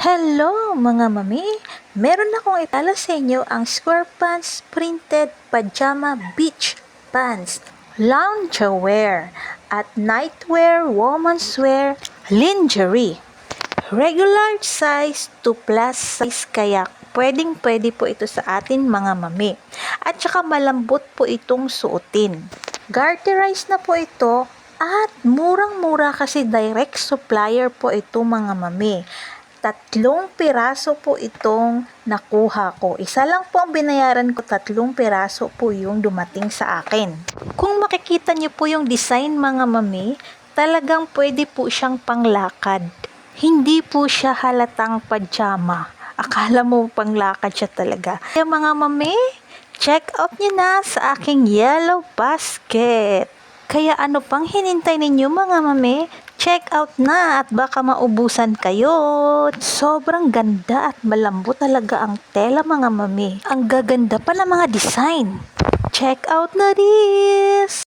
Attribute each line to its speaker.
Speaker 1: Hello mga mami! Meron akong itala sa inyo ang square pants printed pajama beach pants, loungewear at nightwear, women's wear, lingerie. Regular size to plus size kaya pwedeng-pwede po ito sa atin mga mami. At saka malambot po itong suotin. Garterized na po ito at murang-mura kasi direct supplier po ito mga mami. 3 piraso po itong nakuha ko. Isa lang po ang binayaran ko, 3 piraso po yung dumating sa akin. Kung makikita niyo po yung design mga mami, talagang pwede po siyang panglakad. Hindi po siya halatang pajama. Akala mo panglakad siya talaga. Kaya mga mami, check out niyo na sa aking yellow basket. Kaya ano pang hinintay ninyo mga mami? Check out na at baka maubusan kayo. Sobrang ganda at malambot talaga ang tela mga mami. Ang gaganda pa ng mga design. Check out na this!